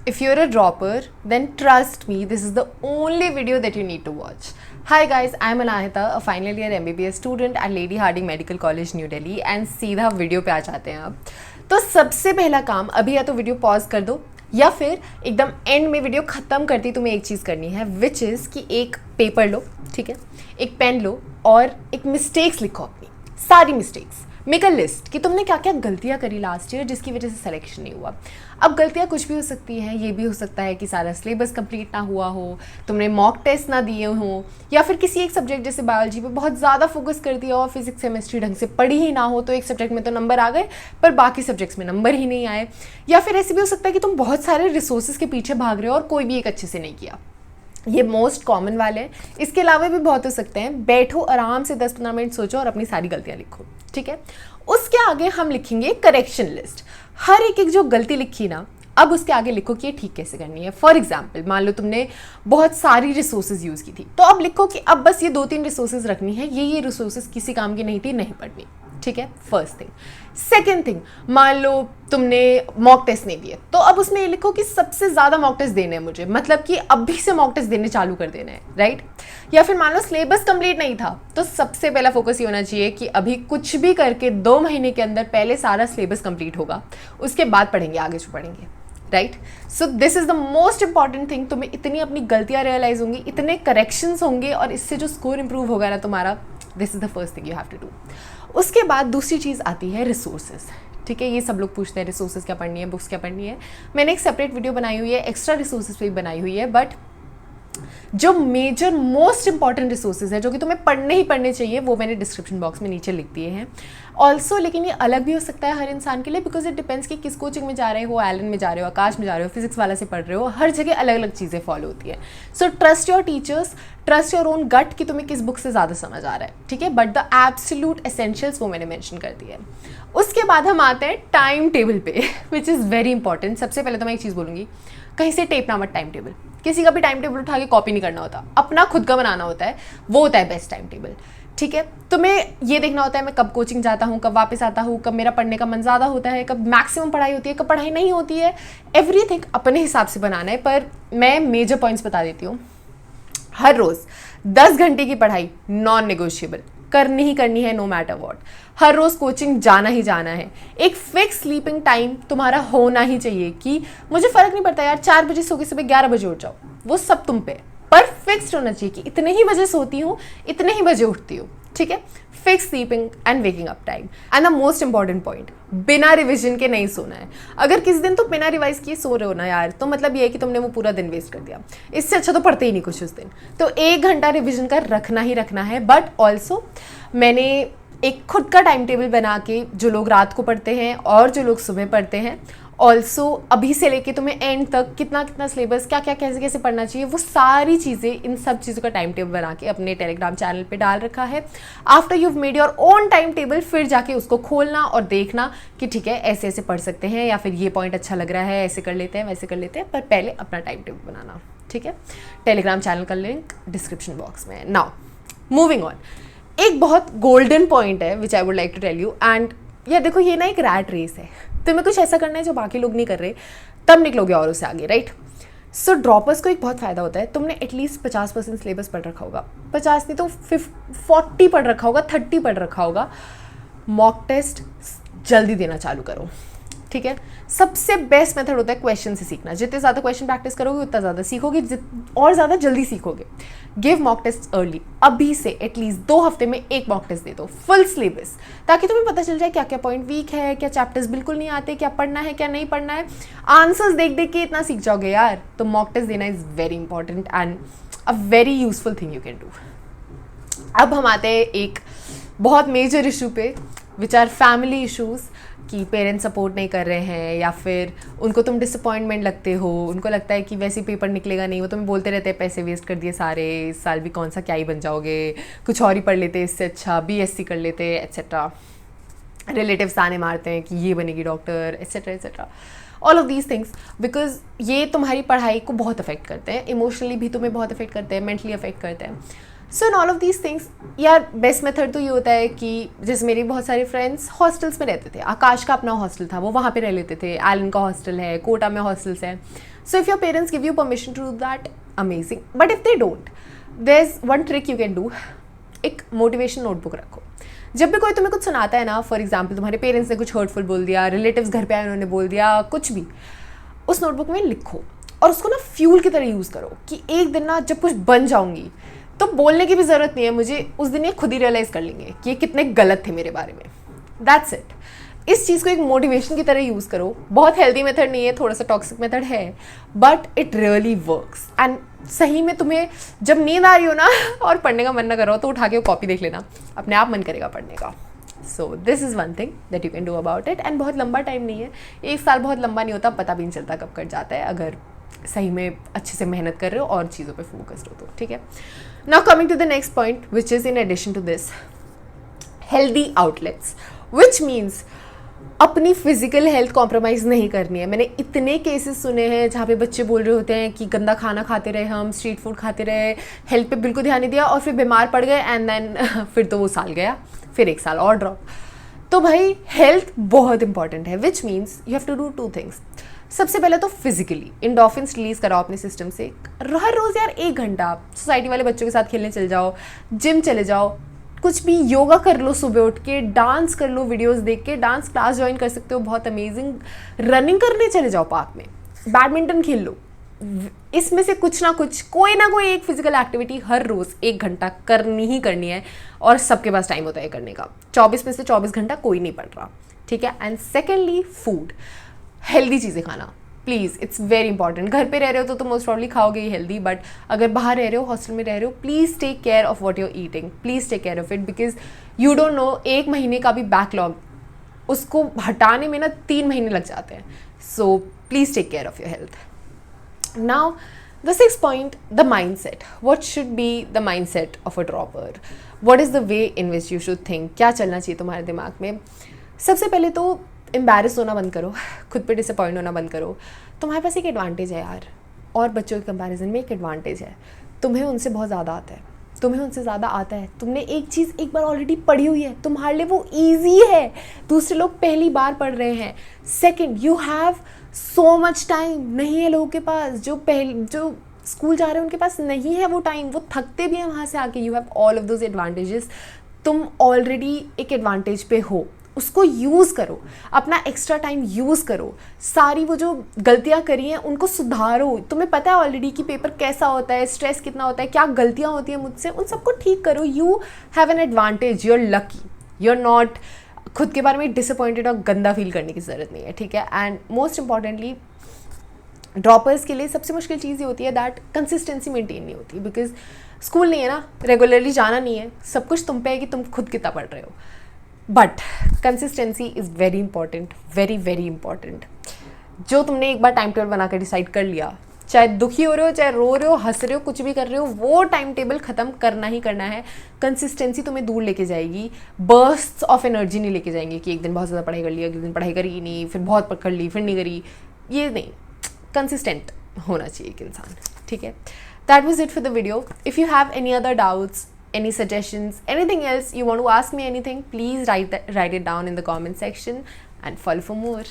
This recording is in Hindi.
If you're a dropper, then trust me, this is the only video that you need to watch. Hi guys, I'm Anahita, a final year MBBS student at Lady Hardinge Medical College, New Delhi, and सीधा वीडियो पे आ जाते हैं अब। तो सबसे पहला काम, अभी या तो वीडियो पॉज कर दो या फिर एकदम एंड में वीडियो ख़त्म करती तुम्हें एक चीज़ करनी है, विच इज़ कि एक पेपर लो, ठीक है, एक पेन लो और एक मिस्टेक्स लिखो, अपनी सारी मिस्टेक्स, मेक अ लिस्ट कि तुमने क्या क्या गलतियाँ करी लास्ट ईयर जिसकी वजह से सिलेक्शन नहीं हुआ। अब गलतियाँ कुछ भी हो सकती हैं, ये भी हो सकता है कि सारा सिलेबस कंप्लीट ना हुआ हो, तुमने मॉक टेस्ट ना दिए हों, या फिर किसी एक सब्जेक्ट जैसे बायोलॉजी पे बहुत ज़्यादा फोकस कर दिया और फिजिक्स केमिस्ट्री ढंग से पढ़ी ही ना हो, तो एक सब्जेक्ट में तो नंबर आ गए पर बाकी सब्जेक्ट्स में नंबर ही नहीं आए। या फिर ऐसे भी हो सकता है कि तुम बहुत सारे रिसोर्सेज के पीछे भाग रहे हो और कोई भी एक अच्छे से नहीं किया। ये मोस्ट कॉमन वाले हैं। इसके अलावा भी बहुत हो सकते हैं। बैठो आराम से 10-15 मिनट सोचो और अपनी सारी गलतियां लिखो, ठीक है। उसके आगे हम लिखेंगे करेक्शन लिस्ट। हर एक जो गलती लिखी ना, अब उसके आगे लिखो कि ये ठीक कैसे करनी है। फॉर एग्जाम्पल, मान लो तुमने बहुत सारी रिसोर्सेज यूज़ की थी, तो अब लिखो कि अब बस ये 2-3 रिसोर्सेज रखनी है, ये रिसोर्सेज किसी काम की नहीं थी, नहीं पढ़नी, ठीक है। First thing. सेकेंड थिंग, मान लो तुमने मॉक टेस्ट नहीं दिए, तो अब उसमें ये लिखो कि सबसे ज़्यादा मॉक टेस्ट देने हैं मुझे, मतलब कि अभी से मॉक टेस्ट देने चालू कर देना है, राइट। या फिर मान लो सिलेबस कंप्लीट नहीं था, तो सबसे पहला फोकस ये होना चाहिए कि अभी कुछ भी करके 2 महीने के अंदर पहले सारा सिलेबस कंप्लीट होगा, उसके बाद पढ़ेंगे, आगे जो पढ़ेंगे, right. So this is the most important thing. तुम्हें इतनी अपनी गलतियाँ रियलाइज होंगी, इतने करेक्शंस होंगे और इससे जो स्कोर इंप्रूव होगा ना तुम्हारा, this is the first thing you have to do. उसके बाद दूसरी चीज़ आती है रिसोर्सेज, ठीक है। ये सब लोग पूछते हैं रिसोर्सेज क्या पढ़नी है, बुक्स क्या पढ़नी है। मैंने एक सेपरेट वीडियो बनाई हुई है, एक्स्ट्रा रिसोर्सेज पे भी बनाई हुई है, बट जो मेजर मोस्ट इंपॉर्टेंट रिसोर्सेज हैं जो कि तुम्हें पढ़ने ही पढ़ने चाहिए, वो मैंने डिस्क्रिप्शन बॉक्स में नीचे लिख दिए हैं ऑल्सो। लेकिन ये अलग भी हो सकता है हर इंसान के लिए, बिकॉज इट डिपेंड्स कि किस कोचिंग में जा रहे हो, एलन में जा रहे हो, आकाश में जा रहे हो, फिजिक्स वाला से पढ़ रहे हो, हर जगह अलग अलग चीज़ें फॉलो होती है। So trust your teachers, trust your own gut कि तुम्हें किस बुक से ज़्यादा समझ आ रहा है, ठीक है। बट द एब्सोल्यूट एसेंशियल्स वो मैंने मेंशन कर दिया है। उसके बाद हम आते हैं टाइम टेबल पे, विच इज़ वेरी इंपॉर्टेंट। सबसे पहले तो मैं एक चीज़ बोलूँगी, कहीं से टेप ना मत टाइम टेबल। किसी का भी टाइम टेबल उठा के कॉपी नहीं करना होता, अपना खुद का बनाना होता है, वो होता है बेस्ट टाइम टेबल, ठीक है। तुम्हें ये देखना होता है मैं कब कोचिंग जाता हूँ, कब वापस आता हूँ, कब मेरा पढ़ने का मन ज़्यादा होता है, कब मैक्सिमम पढ़ाई होती है, कब पढ़ाई नहीं होती है। एवरीथिंग अपने हिसाब से बनाना है। पर मैं मेजर पॉइंट्स बता देती हूँ। हर रोज़ 10 घंटे की पढ़ाई नॉन नेगोशिएबल, करनी ही करनी है, नो मैटर वॉट। हर रोज़ कोचिंग जाना ही जाना है। एक फिक्स स्लीपिंग टाइम तुम्हारा होना ही चाहिए कि मुझे फ़र्क नहीं पड़ता यार 4 बजे सो के सुबह 11 बजे उठ जाओ, वो सब तुम पे, पर फिक्स्ड होना चाहिए कि इतने ही बजे सोती हूँ, इतने ही बजे उठती हूँ, ठीक है। Fix sleeping and waking up time. And the most important point, बिना रिविजन के नहीं सोना है। अगर किसी दिन तुम बिना रिवाइज किए सो रहे हो ना यार, तो मतलब ये है कि तुमने वो पूरा दिन वेस्ट कर दिया। इससे अच्छा तो पढ़ते ही नहीं कुछ उस दिन। तो 1 घंटा रिविजन का रखना ही रखना है। बट ऑल्सो मैंने एक खुद का टाइम टेबल बना के, जो लोग रात को पढ़ते हैं और जो लोग सुबह पढ़ते हैं, ऑल्सो अभी से लेके तुम्हें एंड तक कितना कितना सिलेबस, क्या क्या कैसे कैसे पढ़ना चाहिए, वो सारी चीज़ें, इन सब चीज़ों का टाइम टेबल बना के अपने टेलीग्राम चैनल पे डाल रखा है। After you made your own time table, फिर जाके उसको खोलना और देखना कि ठीक है ऐसे ऐसे पढ़ सकते हैं, या फिर ये पॉइंट अच्छा लग रहा है, ऐसे कर लेते हैं, वैसे कर लेते हैं। पर पहले अपना टाइम टेबल बनाना, ठीक है। टेलीग्राम चैनल का लिंक डिस्क्रिप्शन बॉक्स में है। नाउ मूविंग ऑन, एक बहुत गोल्डन पॉइंट है which I would like to tell you. And यार देखो, ये ना एक रैट रेस है, तुम्हें कुछ ऐसा करना है जो बाकी लोग नहीं कर रहे, तब निकलोगे और उससे आगे, राइट। सो ड्रॉपर्स को एक बहुत फ़ायदा होता है, तुमने एटलीस्ट 50% सिलेबस पढ़ रखा होगा, 50 नहीं तो 40 पढ़ रखा होगा, 30 पढ़ रखा होगा। मॉक टेस्ट जल्दी देना चालू करो, ठीक है। सबसे बेस्ट मेथड होता है क्वेश्चन से सीखना। जितने ज़्यादा क्वेश्चन प्रैक्टिस करोगे उतना ज़्यादा सीखोगे और ज़्यादा जल्दी सीखोगे। गिव मॉक टेस्ट अर्ली, अभी से एटलीस्ट 2 हफ्ते में एक मॉक टेस्ट दे दो, फुल सिलेबस, ताकि तुम्हें पता चल जाए क्या क्या पॉइंट वीक है, क्या चैप्टर्स बिल्कुल नहीं आते, क्या पढ़ना है क्या नहीं पढ़ना है। आंसर्स देख देख के इतना सीख जाओगे यार। तो मॉक टेस्ट देना is very important and a very useful thing you can do. अब हम आते हैं एक बहुत मेजर इशू पे, विच आर फैमिली इशूज़, कि पेरेंट्स सपोर्ट नहीं कर रहे हैं, या फिर उनको तुम डिसअपॉइंटमेंट लगते हो, उनको लगता है कि वैसे पेपर निकलेगा नहीं, वो तुम्हें बोलते रहते हैं पैसे वेस्ट कर दिए सारे, इस साल भी कौन सा क्या ही बन जाओगे, कुछ और ही पढ़ लेते, इससे अच्छा बीएससी कर लेते, एट्सेट्रा। रिलेटिव्स ताने मारते हैं कि ये बनेगी doctor, etcetera etcetera. All of these things, because ये तुम्हारी पढ़ाई को बहुत अफेक्ट करते हैं, इमोशनली भी तुम्हें बहुत अफेक्ट करते हैं, मेंटली अफेक्ट करते हैं। So in all of these things यार बेस्ट मेथड तो ये होता है कि जैसे मेरे बहुत सारे फ्रेंड्स हॉस्टल्स में रहते थे, आकाश का अपना हॉस्टल था, वो वहाँ पे रह लेते थे, एलन का हॉस्टल है, कोटा में हॉस्टल्स हैं. So if your parents give you permission to do that, amazing. But if they don't, there is one trick you can do. एक मोटिवेशन नोटबुक रखो. जब भी कोई तुम्हें कुछ सुनाता है ना, फॉर एग्जाम्पल तुम्हारे पेरेंट्स ने कुछ हर्टफुल बोल दिया, रिलेटिव्स घर पे आए उन्होंने बोल दिया, कुछ भी, उस नोटबुक में लिखो और उसको ना फ्यूल की तरह यूज़ करो कि एक दिन ना जब कुछ बन जाऊंगी तो बोलने की भी ज़रूरत नहीं है मुझे, उस दिन ये खुद ही रियलाइज़ कर लेंगे कि ये कितने गलत थे मेरे बारे में. That's it. इस चीज़ को एक मोटिवेशन की तरह यूज़ करो. बहुत हेल्दी मेथड नहीं है, थोड़ा सा टॉक्सिक मेथड है, but it really works. And सही में तुम्हें जब नींद आ रही हो ना और पढ़ने का मन ना करो तो उठा के वो कॉपी देख लेना, अपने आप मन करेगा पढ़ने का. So this is one thing that you can do about it. And बहुत लंबा टाइम नहीं है, 1 साल बहुत लंबा नहीं होता, पता भी नहीं चलता कब कट जाता है अगर सही में अच्छे से मेहनत कर रहे हो और चीज़ों पे फोकस्ड हो तो. ठीक है. Now coming to the next point which is in addition to this, healthy outlets, which means अपनी फिजिकल हेल्थ कॉम्प्रोमाइज़ नहीं करनी है. मैंने इतने केसेस सुने हैं जहाँ पे बच्चे बोल रहे होते हैं कि गंदा खाना खाते रहे, हम स्ट्रीट फूड खाते रहे, हेल्थ पे बिल्कुल ध्यान नहीं दिया और फिर बीमार पड़ गए एंड देन फिर तो वो साल गया, फिर 1 साल और ड्रॉप. तो भाई हेल्थ बहुत इंपॉर्टेंट है, which means you have to do 2 things. सबसे पहले तो फिजिकली इंडोर्फिन्स रिलीज कराओ अपने सिस्टम से. हर रोज़ यार 1 घंटा सोसाइटी वाले बच्चों के साथ खेलने चले जाओ, जिम चले जाओ, कुछ भी योगा कर लो, सुबह उठ के डांस कर लो, वीडियोस देख के डांस क्लास ज्वाइन कर सकते हो, बहुत अमेजिंग. रनिंग करने चले जाओ पार्क में, बैडमिंटन खेल लो. इसमें से कुछ ना कुछ, कोई ना कोई एक फिजिकल एक्टिविटी हर रोज़ 1 घंटा करनी ही करनी है. और सबके पास टाइम होता है करने का, 24 में से 24 घंटा कोई नहीं पढ़ रहा. ठीक है. एंड सेकेंडली फूड, हेल्दी चीज़ें खाना प्लीज़, इट्स वेरी इंपॉर्टेंट. घर पे रह रहे हो तो मोस्ट प्रॉब्ली खाओगे ही हेल्दी, बट अगर बाहर रह रहे हो, हॉस्टल में रह रहे हो, please take care of what you are eating. Please take care of it because you don't know, 1 महीने का भी बैकलॉग उसको हटाने में ना 3 महीने लग जाते हैं. So please take care of your health. Now the 6th point, the mindset. What should be the mindset of a dropper? What is the way in which you should think? क्या चलना चाहिए तुम्हारे दिमाग में? सबसे पहले तो एम्बैरस होना बंद करो, खुद पे डिसअपॉइंट होना बंद करो. तुम्हारे पास एक एडवांटेज है यार, और बच्चों के कंपैरिजन में एक एडवांटेज है, तुम्हें उनसे बहुत ज़्यादा आता है, तुम्हें उनसे ज़्यादा आता है. तुमने एक चीज़ एक बार ऑलरेडी पढ़ी हुई है, तुम्हारे लिए वो ईजी है, दूसरे लोग पहली बार पढ़ रहे हैं. Second, you have so much time. नहीं है लोगों के पास, जो स्कूल जा रहे हैं उनके पास नहीं है वो टाइम, वो थकते भी हैं वहाँ से आके. You have all of those advantages. तुम ऑलरेडी एक एडवांटेज पे हो, उसको यूज़ करो, अपना एक्स्ट्रा टाइम यूज़ करो. सारी वो जो गलतियाँ करी हैं उनको सुधारो. तुम्हें पता है ऑलरेडी कि पेपर कैसा होता है, स्ट्रेस कितना होता है, क्या गलतियाँ होती हैं मुझसे, उन सबको ठीक करो. You have an advantage, you are lucky, you are not खुद के बारे में डिसअपॉइंटेड और गंदा फील करने की ज़रूरत नहीं है. ठीक है. एंड मोस्ट इंपॉर्टेंटली ड्रॉपर्स के लिए सबसे मुश्किल चीज़ ये होती है दैट कंसिस्टेंसी मेंटेन नहीं होती. बिकॉज स्कूल नहीं है ना, रेगुलरली जाना नहीं है, सब कुछ तुम पे है कि तुम खुद कितना पढ़ रहे हो. But consistency is very important, very very important. जो तुमने एक बार टाइम टेबल बना कर डिसाइड कर लिया, चाहे दुखी हो रहे हो, चाहे रो रहे हो, हंस रहे हो, कुछ भी कर रहे हो, वो टाइम टेबल ख़त्म करना ही करना है. कंसिस्टेंसी तुम्हें दूर लेके जाएगी, बर्स्ट्स ऑफ एनर्जी नहीं लेके जाएंगे कि एक दिन बहुत ज़्यादा पढ़ाई कर ली, अगले दिन पढ़ाई करी नहीं, फिर बहुत कर ली, फिर नहीं करी. ये नहीं, कंसिस्टेंट होना चाहिए एक इंसान. ठीक है. That was it for the video. If you have any other doubts, any suggestions, anything else you want to ask me, anything, please write it down in the comment section and follow for more.